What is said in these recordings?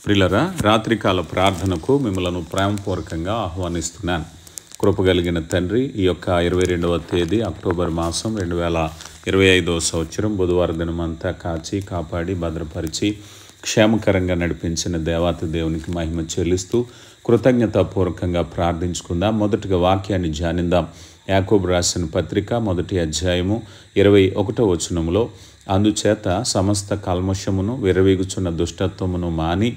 ప్రియులరా, రాత్రికాల ప్రార్థనకు మిమ్మలను ప్రేమపూర్వకంగా ఆహ్వానిస్తున్నాను. కృపగలిగిన తండ్రి, ఈ యొక్క 22వ తేదీ అక్టోబర్ మాసం 2025వ సంవత్సరం బుధవారం దినమంతా కాచి కాపాడి భద్రపరిచి క్షేమకరంగా నడిపించిన దేవాతి దేవునికి మహిమ చెల్లిస్తూ కృతజ్ఞతాపూర్వకంగా ప్రార్థించుకుందాం. మొదటిగా వాక్యాన్ని ధ్యానిద్దాం. యాకోబు రాసిన పత్రిక 1వ అధ్యాయము 21వ వచనములో, అందుచేత సమస్త కల్మషమును విరవీగుచున్న దుష్టత్వమును మాని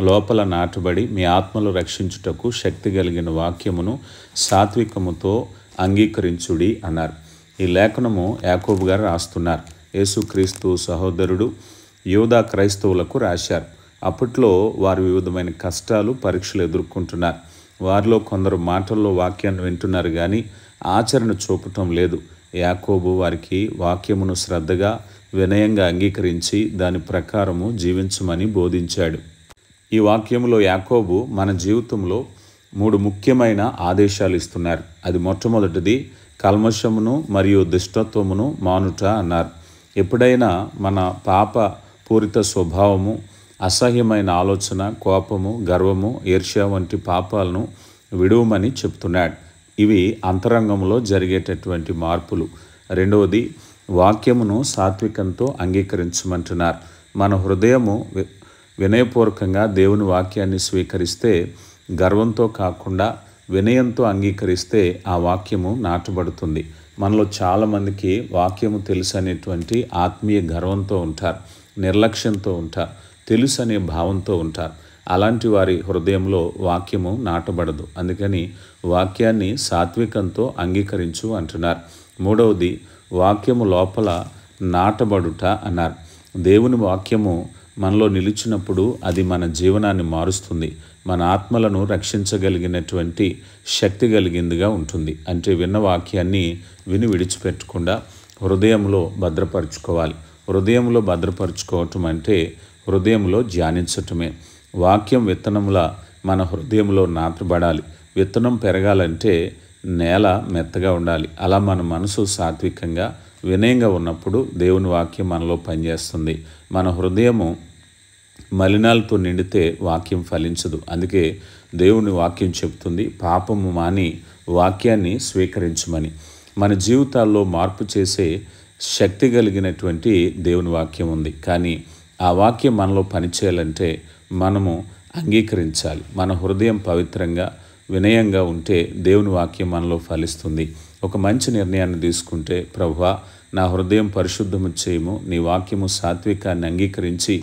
లోపల నాటబడి మీ ఆత్మలు రక్షించుటకు శక్తి కలిగిన వాక్యమును సాత్వికముతో అంగీకరించుడి అన్నారు. ఈ లేఖనము యాకోబు గారు రాస్తున్నారు. యేసుక్రీస్తు సహోదరుడు యూదా క్రైస్తవులకు రాశారు. అప్పట్లో వారు వివిధమైన కష్టాలు, పరీక్షలు ఎదుర్కొంటున్నారు. వారిలో కొందరు మాటల్లో వాక్యాన్ని వింటున్నారు కానీ ఆచరణ చూపటం లేదు. యాకోబు వారికి వాక్యమును శ్రద్ధగా వినయంగా అంగీకరించి దాని ప్రకారము జీవించమని బోధించాడు. ఈ వాక్యంలో యాకోబు మన జీవితంలో 3 ముఖ్యమైన ఆదేశాలు ఇస్తున్నారు. అది మొట్టమొదటిది కల్మషమును మరియు దుష్టత్వమును మానుట అన్నారు. ఎప్పుడైనా మన పాప పూరిత స్వభావము, అసహ్యమైన ఆలోచన, కోపము, గర్వము, ఈర్ష్య వంటి పాపాలను విడువమని చెప్తున్నాడు. ఇవి అంతరంగంలో జరిగేటటువంటి మార్పులు. రెండవది వాక్యమును సాత్వికంతో అంగీకరించమంటున్నారు. మన హృదయము వినయపూర్వకంగా దేవుని వాక్యాన్ని స్వీకరిస్తే, గర్వంతో కాకుండా వినయంతో అంగీకరిస్తే ఆ వాక్యము నాటబడుతుంది. మనలో చాలామందికి వాక్యము తెలుసు అనేటువంటి ఆత్మీయ గర్వంతో ఉంటారు, నిర్లక్ష్యంతో ఉంటారు, తెలుసు అనే భావంతో ఉంటారు. అలాంటి వారి హృదయంలో వాక్యము నాటబడదు. అందుకని వాక్యాన్ని సాత్వికంతో అంగీకరించు అంటున్నారు. మూడవది వాక్యము లోపల నాటబడుట అన్నారు. దేవుని వాక్యము మనలో నిలిచినప్పుడు అది మన జీవనాన్ని మారుస్తుంది. మన ఆత్మలను రక్షించగలిగినటువంటి శక్తి కలిగిందిగా ఉంటుంది. అంటే విన్న వాక్యాన్ని విని విడిచిపెట్టకుండా హృదయంలో భద్రపరచుకోవాలి. హృదయంలో భద్రపరచుకోవటం అంటే హృదయంలో ధ్యానించటమే. వాక్యం విత్తనంలా మన హృదయంలో నాటబడాలి. విత్తనం పెరగాలంటే నేల మెత్తగా ఉండాలి. అలా మన మనసు సాత్వికంగా వినయంగా ఉన్నప్పుడు దేవుని వాక్యం మనలో పనిచేస్తుంది. మన హృదయము మలినాలతో నిండితే వాక్యం ఫలించదు. అందుకే దేవుని వాక్యం చెప్తుంది, పాపము మాని వాక్యాన్ని స్వీకరించమని. మన జీవితాల్లో మార్పు చేసే శక్తి కలిగినటువంటి దేవుని వాక్యం ఉంది. కానీ ఆ వాక్యం మనలో పనిచేయాలంటే మనము అంగీకరించాలి. మన హృదయం పవిత్రంగా వినయంగా ఉంటే దేవుని వాక్యం మనలో ఫలిస్తుంది. ఒక మంచి నిర్ణయాన్ని తీసుకుంటే, ప్రభువా నా హృదయం పరిశుద్ధము చేయము, నీ వాక్యము సాత్వికాన్ని అంగీకరించి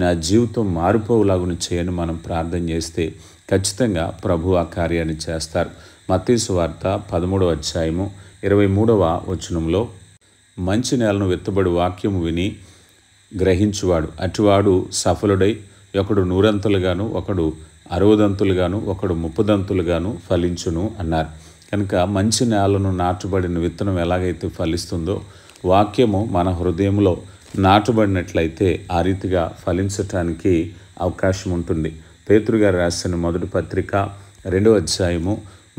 నా జీవితం మారిపోవులాగును చేయని మనం ప్రార్థన చేస్తే ఖచ్చితంగా ప్రభు ఆ కార్యాన్ని చేస్తారు. మత్తయి సువార్త 13వ అధ్యాయము 23వ వచనంలో, మంచి నేలను విత్తబడి వాక్యము విని గ్రహించువాడు అటువాడు సఫలుడై ఒకడు 100 ఒకడు 60 ఒకడు 30 ఫలించును అన్నారు. కనుక మంచి నేలను నాటబడిన విత్తనం ఎలాగైతే ఫలిస్తుందో, వాక్యము మన హృదయంలో నాటబడినట్లయితే ఆ రీతిగా ఫలించటానికి అవకాశం ఉంటుంది. పేతురు గారు రాసిన మొదటి పత్రిక 2వ అధ్యాయము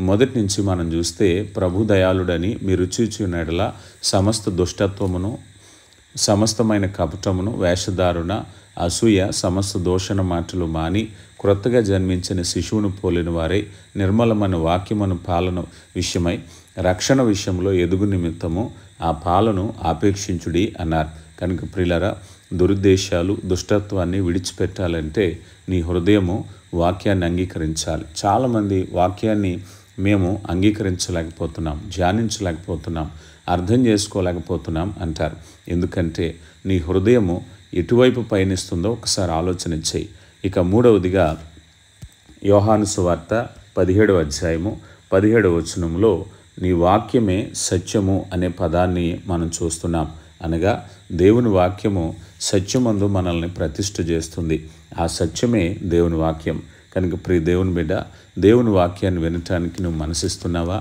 1 నుంచి మనం చూస్తే, ప్రభు దయాళుడని మీరు చూచున్నట్లా సమస్త దుష్టత్వమును, సమస్తమైన కపటమును, వేషధారుణ, అసూయ, సమస్త దూషణ మాటలు మాని క్రొత్తగా జన్మించిన శిశువును పోలిన వారై నిర్మలమైన వాక్యమును పాలన విషయమై రక్షణ విషయంలో ఎదుగు నిమిత్తము ఆ పాలను ఆపేక్షించుడి అన్నారు. కనుక ప్రియులరా, దురుద్దేశాలు, దుష్టత్వాన్ని విడిచిపెట్టాలంటే నీ హృదయము వాక్యాన్ని అంగీకరించాలి. చాలామంది వాక్యాన్ని మేము అంగీకరించలేకపోతున్నాం, ధ్యానించలేకపోతున్నాం, అర్థం చేసుకోలేకపోతున్నాం అంటారు. ఎందుకంటే నీ హృదయము ఎటువైపు పయనిస్తుందో ఒకసారి ఆలోచన చేయి. ఇక మూడవదిగా యోహాను సువార్త 17వ అధ్యాయము 17వ వచనంలో నీ వాక్యమే సత్యము అనే పదాన్ని మనం చూస్తున్నాం. అనగా దేవుని వాక్యము సత్యమందు మనల్ని ప్రతిష్ఠ చేస్తుంది. ఆ సత్యమే దేవుని వాక్యం. కనుక ప్రియ దేవుని బిడ్డ, దేవుని వాక్యాన్ని వినటానికి నువ్వు మనసిస్తున్నావా?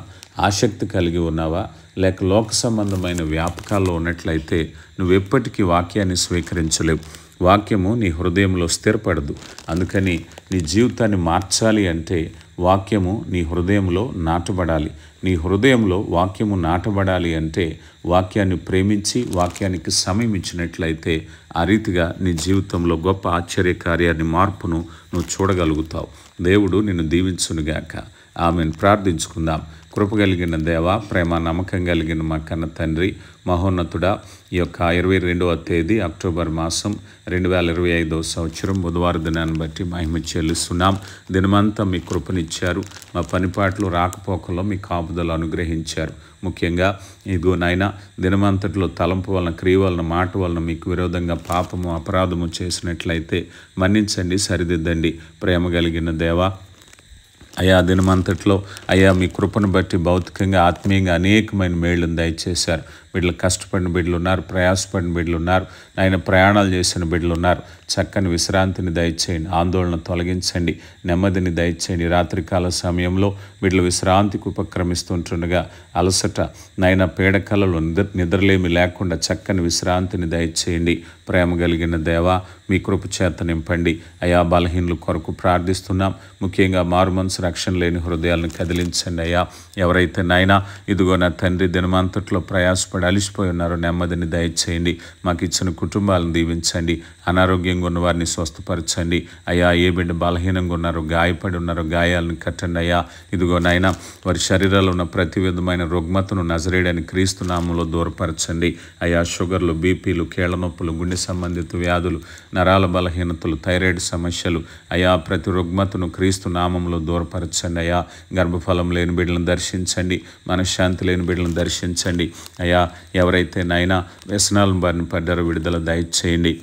ఆసక్తి కలిగి ఉన్నావా? లేక లోక సంబంధమైన వ్యాపకాల్లో ఉన్నట్లయితే నువ్వు ఎప్పటికీ వాక్యాన్ని స్వీకరించలేవు. వాక్యము నీ హృదయంలో స్థిరపడదు. అందుకని నీ జీవితాన్ని మార్చాలి అంటే వాక్యము నీ హృదయంలో నాటబడాలి. నీ హృదయంలో వాక్యము నాటబడాలి అంటే వాక్యాన్ని ప్రేమించి వాక్యానికి సమయం ఇచ్చినట్లయితే ఆ రీతిగా నీ జీవితంలో గొప్ప ఆశ్చర్యకార్యాన్ని మార్పును నువ్వు చూడగలుగుతావు. దేవుడు నిన్ను దీవించునుగాక. ఆమెను ప్రార్థించుకుందాం. కృపగలిగిన దేవ, ప్రేమ నమ్మకం కలిగిన మా కన్న తండ్రి, మహోన్నతుడా, ఈ యొక్క 22వ తేదీ అక్టోబర్ మాసం 2025 సంవత్సరం బుధవారం దినాన్ని బట్టి మహిమ చెల్లిస్తున్నాం. దినమంతా మీ కృపనిచ్చారు. మా పనిపాట్లు రాకపోకల్లో మీ కాపుదలు అనుగ్రహించారు. ముఖ్యంగా ఇదిగో నాయన, దినమంతట్లో తలంపు వలన, క్రియ వలన, మాట వలన మీకు విరోధంగా పాపము అపరాధము చేసినట్లయితే మన్నించండి, సరిదిద్దండి. ప్రేమ కలిగిన దేవా, అయా దినమంతట్లో అయా మీ కృపను బట్టి భౌతికంగా ఆత్మీయంగా అనేకమైన మేళ్లను దయచేశారు. బిడ్డలు కష్టపడిన బిడ్డలు ఉన్నారు, ప్రయాసపడిన బిడ్డలు ఉన్నారు, ఆయన ప్రయాణాలు చేసిన బిడ్డలు ఉన్నారు. చక్కని విశ్రాంతిని దయచేయండి, ఆందోళన తొలగించండి, నెమ్మదిని దయచేయండి. రాత్రికాల సమయంలో బిడ్డలు విశ్రాంతికి ఉపక్రమిస్తుంటుండగా అలసట, నాయన పీడకలలో నిద్రలేమి లేకుండా చక్కని విశ్రాంతిని దయచేయండి. ప్రేమ కలిగిన దేవా, మీ కృప చేత నింపండి. అయా బలహీనుల కొరకు ప్రార్థిస్తున్నాం. ముఖ్యంగా మారు మనసు రక్షణ లేని హృదయాలను కదిలించండి. అయ్యా, ఎవరైతే నాయన ఇదిగో నా తండ్రి దినమంతట్లో ప్రయాసపడి అలిసిపోయి ఉన్నారో నెమ్మదిని దయచేయండి. మాకు ఇచ్చిన కుటుంబాలను దీవించండి. అనారోగ్యంగా ఉన్న వారిని స్వస్థపరచండి. అయ్యా, ఏ బిడ్డ బలహీనంగా ఉన్నారో, గాయపడి ఉన్నారో గాయాలను కట్టండి. అయ్యా, ఇదిగో నాయన వారి శరీరాల్లో ఉన్న ప్రతి విధమైన రుగ్మతను నజరేయుడైన క్రీస్తు నామములో దూరపరచండి. అయ్యా, షుగర్లు, బీపీలు, కీళ్ల నొప్పులు, గుండె సంబంధిత వ్యాధులు, నరాల బలహీనతలు, థైరాయిడ్ సమస్యలు, అయా ప్రతి రుగ్మతను క్రీస్తు నామంలో దూరపరచండి. అయా, గర్భఫలం లేని బిడ్డలను దర్శించండి, మనశ్శాంతి లేని బిడ్డలను దర్శించండి. అయా, ఎవరైతే నాయనా వ్యసనాలను బారిన పడ్డారో విడుదల దయచేయండి.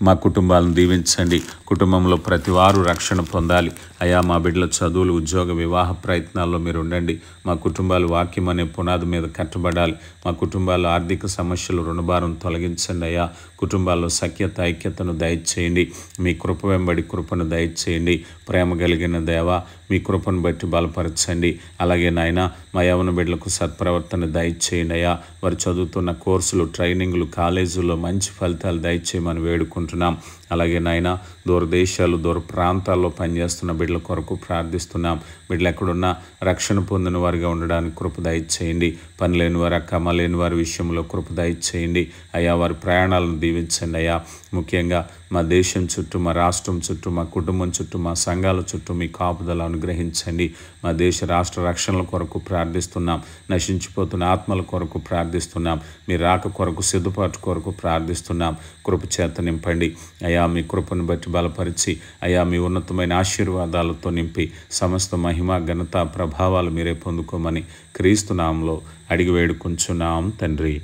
మా కుటుంబాలను దీవించండి. కుటుంబంలో ప్రతి వారు రక్షణ పొందాలి. అయా, మా బిడ్డల చదువులు, ఉద్యోగ, వివాహ ప్రయత్నాల్లో మీరు ఉండండి. మా కుటుంబాలు వాక్యం అనే పునాది మీద కట్టబడాలి. మా కుటుంబాల్లో ఆర్థిక సమస్యలు, రుణభారం తొలగించండి. అయ్యా, కుటుంబాల్లో సఖ్యత, ఐక్యతను దయచేయండి. మీ కృప వెంబడి కృపను దయచేయండి. ప్రేమ కలిగిన దేవా, మీ కృపను బట్టి బలపరచండి. అలాగే నాయన మా యవన బిడ్డలకు సత్ప్రవర్తన దయచేయండి. అయ్యా, వారు చదువుతున్న కోర్సులు, ట్రైనింగ్లు, కాలేజీల్లో మంచి ఫలితాలు దయచేయమని వేడుకుంటున్నాం. అలాగే నాయన దూరదేశాలు, దూర ప్రాంతాల్లో పనిచేస్తున్న బిడ్డల కొరకు ప్రార్థిస్తున్నాం. బిడ్డలు ఎక్కడున్నా రక్షణ పొందిన వారిగా ఉండడానికి కృప దయచేయండి. పని లేని వారు, అక్కమ లేని వారి విషయంలో కృప దయచేయండి. అయ్యా, వారి ప్రయాణాలను దీవించండి. అయ్యా, ముఖ్యంగా మా దేశం చుట్టూ, మా రాష్ట్రం చుట్టూ, మా కుటుంబం చుట్టూ, మా సంఘాల చుట్టూ మీ కాపుదల అనుగ్రహించండి. మా దేశ రాష్ట్ర రక్షణల కొరకు ప్రార్థిస్తున్నాం. నశించిపోతున్న ఆత్మల కొరకు ప్రార్థిస్తున్నాం. మీ రాక కొరకు, సిద్ధపాటు కొరకు ప్రార్థిస్తున్నాం. కృప చేత నింపండి. అయా, మీ కృపను బట్టి బలపరిచి, అయా మీ ఉన్నతమైన ఆశీర్వాదాలతో నింపి సమస్త మహిమ, ఘనత, ప్రభావాలు మీరే పొందుకోమని క్రీస్తు నామములో అడిగి వేడుకుంటున్నాం తండ్రి.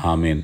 ఆమెన్.